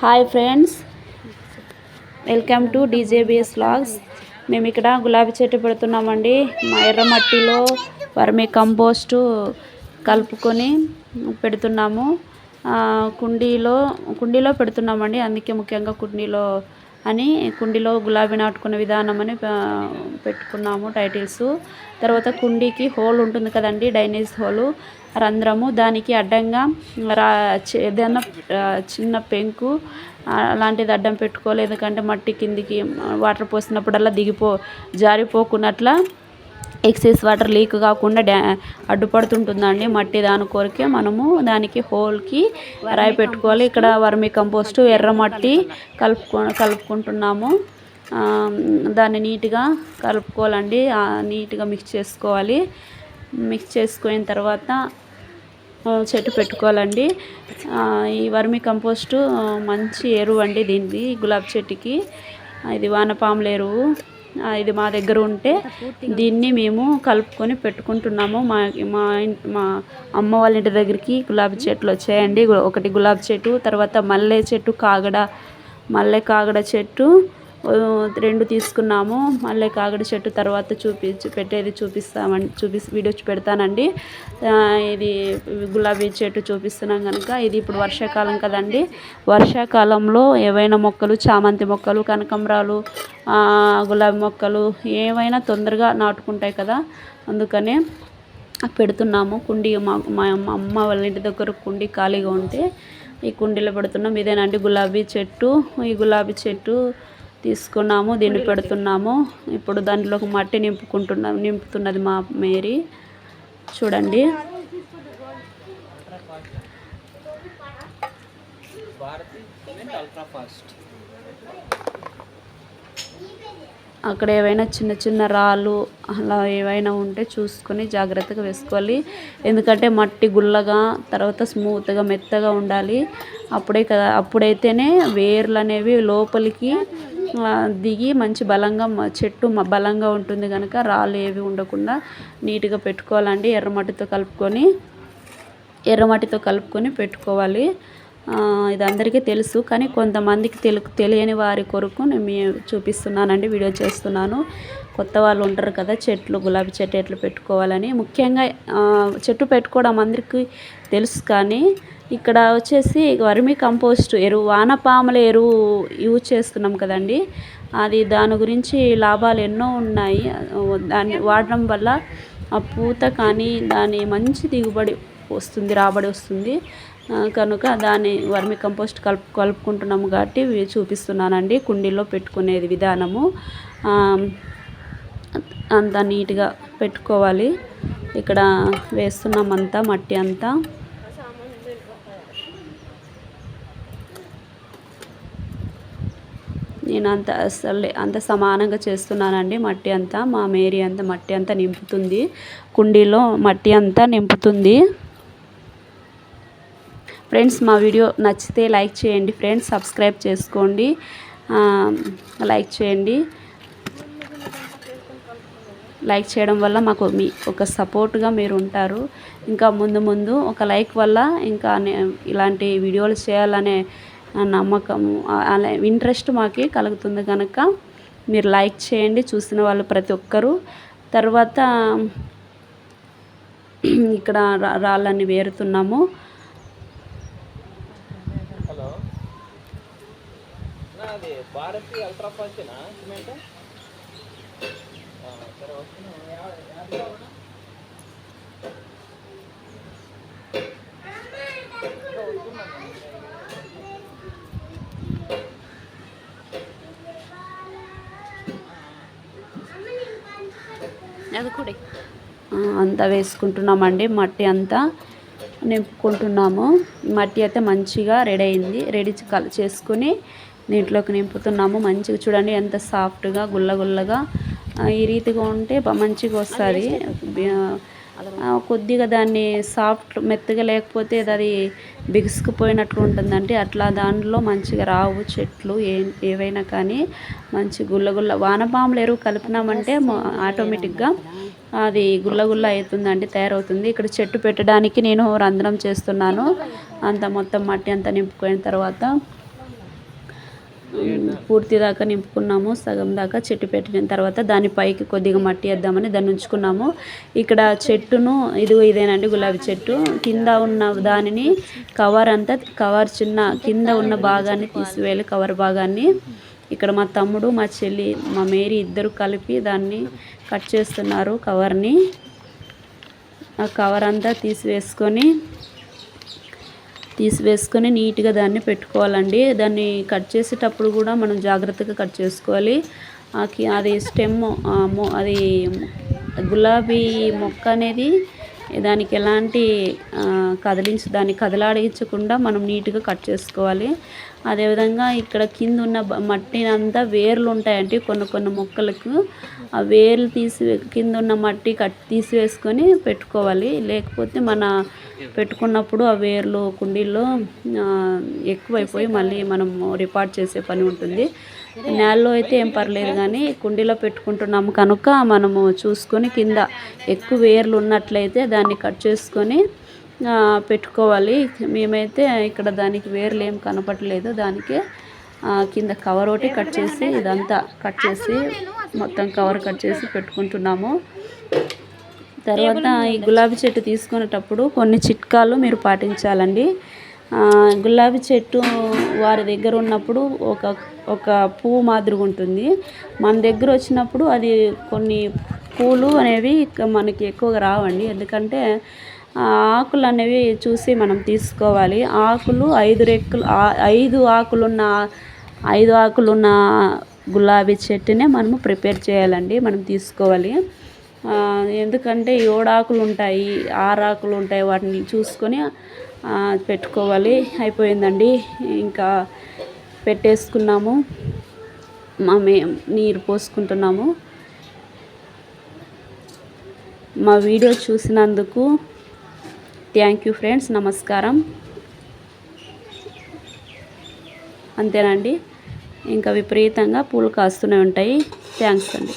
Hi friends, welcome to DJBS vlogs. మేము ఇక్కడ గులాబీ చెట్టు పెడుతున్నామండి. మా ఎర్రమట్టిలో వర్మీ కంపోస్టు కలుపుకొని పెడుతున్నాము. కుండీలో పెడుతున్నామండి. అందుకే ముఖ్యంగా కుండీలో గులాబీ నాటుకునే విధానం అని పెట్టుకున్నాము టైటిల్స్. తర్వాత కుండీకి హోల్ ఉంటుంది కదండి, డ్రైనేజ్ హోలు, రంధ్రము. దానికి అడ్డంగా ఏదైనా చిన్న పెంకు అలాంటిది అడ్డం పెట్టుకోవాలి. ఎందుకంటే మట్టి కిందికి వాటర్ పోసినప్పుడల్లా జారిపోకున్నట్లా ఎక్సెస్ వాటర్ లీక్ కాకుండా అడ్డుపడుతుంటుందండి మట్టి. దాని కొరకే మనము దానికి హోల్కి రాయి పెట్టుకోవాలి. ఇక్కడ వర్మీ కంపోస్టు ఎర్రమట్టి కలుపుకుంటున్నాము. దాన్ని నీట్గా కలుపుకోవాలండి. నీట్గా మిక్స్ చేసుకోవాలి. మిక్స్ చేసుకున్న తర్వాత చెట్టు పెట్టుకోవాలండి. ఈ వర్మీ కంపోస్టు మంచి ఎరువు అండి దీనిది, గులాబీ చెట్టుకి. ఇది వానపాముల ఎరువు. ఇది మా దగ్గర ఉంటే దీన్ని మేము కలుపుకొని పెట్టుకుంటున్నాము. మా అమ్మ వాళ్ళ ఇంటి దగ్గరికి గులాబీ చెట్లు వచ్చాయండి. ఒకటి గులాబీ చెట్టు, తర్వాత మల్లె చెట్టు, మల్లె కాగడ చెట్టు 2 తీసుకున్నాము. మల్లె కాగడ చెట్టు తర్వాత వీడియో పెడతానండి. ఇది గులాబీ చెట్టు చూపిస్తున్నాం కనుక. ఇది ఇప్పుడు వర్షాకాలం కదండి. వర్షాకాలంలో ఏవైనా మొక్కలు, చామంతి మొక్కలు, కనకంబరాలు, గులాబీ మొక్కలు ఏవైనా తొందరగా నాటుకుంటాయి కదా, అందుకనే పెడుతున్నాము. కుండీ మా అమ్మ వాళ్ళ ఇంటి దగ్గర కుండీ ఖాళీగా ఉంటే ఈ కుండీలో పెడుతున్నాం. ఇదేనండి గులాబీ చెట్టు. ఈ గులాబీ చెట్టు తీసుకున్నాము, దీన్ని పెడుతున్నాము. ఇప్పుడు దాంట్లోకి మట్టి నింపుతున్నది మా మేరీ. చూడండి. అక్కడ ఏవైనా చిన్న చిన్న రాళ్ళు అలా ఏవైనా ఉంటే చూసుకొని జాగ్రత్తగా వేసుకోవాలి. ఎందుకంటే మట్టి గుల్లగా, తర్వాత స్మూత్గా, మెత్తగా ఉండాలి. అప్పుడైతేనే వేర్లు అనేవి లోపలికి దిగి మంచి చెట్టు బలంగా ఉంటుంది కనుక రాళ్ళు ఏవి ఉండకుండా నీట్గా పెట్టుకోవాలండి. ఎర్రమట్టితో కలుపుకొని పెట్టుకోవాలి. ఇది అందరికీ తెలుసు, కానీ కొంతమందికి తెలియని వారి కొరకు నేను చూపిస్తున్నానండి, వీడియో చేస్తున్నాను. కొత్త వాళ్ళు ఉంటారు కదా, గులాబీ చెట్టు ఎట్లా పెట్టుకోవాలని. ముఖ్యంగా చెట్టు పెట్టుకోవడం అందరికీ తెలుసు, కానీ ఇక్కడ వచ్చేసి వర్మీ కంపోస్ట్ ఎరువు, వానపాముల ఎరువు యూజ్ చేస్తున్నాం కదండి. దాని గురించి లాభాలు ఎన్నో ఉన్నాయి. దాన్ని వాడడం వల్ల ఆ పూత కానీ దాని మంచి రాబడి వస్తుంది కనుక దాన్ని వర్మీ కంపోస్ట్ కలుపుకుంటున్నాము కాబట్టి చూపిస్తున్నానండి. కుండీలో పెట్టుకునేది విధానము అంతా నీట్గా పెట్టుకోవాలి. ఇక్కడ వేస్తున్నామంతా మట్టి అంతా. నేను అంత సమానంగా చేస్తున్నానండి. మట్టి అంతా మా మేరీ మట్టి అంతా నింపుతుంది, కుండీలో మట్టి అంతా నింపుతుంది. ఫ్రెండ్స్, మా వీడియో నచ్చితే లైక్ చేయండి. ఫ్రెండ్స్, సబ్స్క్రైబ్ చేసుకోండి, లైక్ చేయండి. లైక్ చేయడం వల్ల మాకు ఒక సపోర్ట్గా మీరు ఉంటారు. ఇంకా ముందు ఒక లైక్ వల్ల ఇంకా ఇలాంటి వీడియోలు చేయాలనే నమ్మకము, అలా ఇంట్రెస్ట్ మాకు కలుగుతుంది కనుక మీరు లైక్ చేయండి, చూసిన వాళ్ళు ప్రతి ఒక్కరూ. తర్వాత ఇక్కడ రాళ్ళని వేరుతున్నాము. అంతా వేసుకుంటున్నామండి. మట్టి అంతా నింపుకుంటున్నాము. మట్టి అయితే మంచిగా రెడీ చేసుకుని దీంట్లోకి నింపుతున్నాము. మంచిగా చూడండి, ఎంత సాఫ్ట్గా గుల్లగా ఈ రీతిగా ఉంటే మంచిగా వస్తుంది. కొద్దిగా దాన్ని సాఫ్ట్ మెత్తగా లేకపోతే అది బిగుసుకుపోయినట్లు ఉంటుందండి. అట్లా దానిలో మంచిగా రావు చెట్లు ఏవైనా కానీ మంచి గుల్లగుల్ల వానపాముల ఎరువు కలిపినామంటే ఆటోమేటిక్గా అది గుల్లగుల్ల అవుతుందండి, తయారవుతుంది. ఇక్కడ చెట్టు పెట్టడానికి నేను రంధ్రం చేస్తున్నాను. అంత మొత్తం మట్టి అంతా నింపుకున్న తర్వాత పూర్తి దాకా నింపుకున్నాము. సగం దాకా చెట్టు పెట్టిన తర్వాత దాని పైకి కొద్దిగా మట్టి వేద్దామని దాన్ని ఉంచుకున్నాము. ఇక్కడ చెట్టును ఇదేనండి గులాబీ చెట్టు. కింద ఉన్న దానిని కవర్ చిన్న కింద ఉన్న భాగాన్ని తీసివేయాలి, కవర్ భాగాన్ని. ఇక్కడ మా తమ్ముడు, మా చెల్లి, మా మేరీ ఇద్దరు కలిపి దాన్ని కట్ చేస్తున్నారు కవర్ని. ఆ కవర్ అంతా తీసివేసుకొని నీట్గా దాన్ని పెట్టుకోవాలండి. దాన్ని కట్ చేసేటప్పుడు కూడా మనం జాగ్రత్తగా కట్ చేసుకోవాలి. అది స్టెమ్ అది గులాబీ మొక్క అనేది దానికి ఎలాంటి దాన్ని కదలాడించకుండా మనం నీట్గా కట్ చేసుకోవాలి. అదేవిధంగా ఇక్కడ కింద ఉన్న మట్టిని అంతా వేర్లు ఉంటాయండి కొన్ని మొక్కలకు. ఆ వేర్లు కింద ఉన్న మట్టి తీసివేసుకొని పెట్టుకోవాలి. లేకపోతే పెట్టుకున్నప్పుడు ఆ వేర్లు కుండీల్లో ఎక్కువైపోయి మళ్ళీ మనం రిపార్ట్ చేసే పని ఉంటుంది. నేలలో అయితే ఏం పర్లేదు, కానీ కుండీలో పెట్టుకుంటున్నాము కనుక మనము చూసుకొని కింద ఎక్కువ వేర్లు ఉన్నట్లయితే దాన్ని కట్ చేసుకొని పెట్టుకోవాలి. మేమైతే ఇక్కడ దానికి వేర్లు ఏం కనపడలేదు, దానికే కింద కవర్ ఒకటి కట్ చేసి ఇదంతా కట్ చేసి మొత్తం కవర్ కట్ చేసి పెట్టుకుంటున్నాము. తర్వాత ఈ గులాబీ చెట్టు తీసుకునేటప్పుడు కొన్ని చిట్కాలు మీరు పాటించాలండి. గులాబీ చెట్టు వారి దగ్గర ఉన్నప్పుడు ఒక పువ్వు మాదిరిగా ఉంటుంది. మన దగ్గర వచ్చినప్పుడు అది కొన్ని పూలు అనేవి మనకి ఎక్కువగా రావండి. ఎందుకంటే ఆకులు అనేవి చూసి మనం తీసుకోవాలి. ఆకులు 5 ఆకులున్న గులాబీ చెట్టునే మనము ప్రిపేర్ చేయాలండి, మనం తీసుకోవాలి. ఎందుకంటే 7 ఆకులు ఉంటాయి, 6 ఆకులు ఉంటాయి, వాటిని చూసుకొని పెట్టుకోవాలి. అయిపోయిందండి, ఇంకా పెట్టేసుకున్నాము. నీరు పోసుకుంటున్నాము. మా వీడియో చూసినందుకు థ్యాంక్ యూ ఫ్రెండ్స్. నమస్కారం. అంతేనండి, ఇంకా విపరీతంగా పూలు కాస్తూనే ఉంటాయి. థ్యాంక్స్ అండి.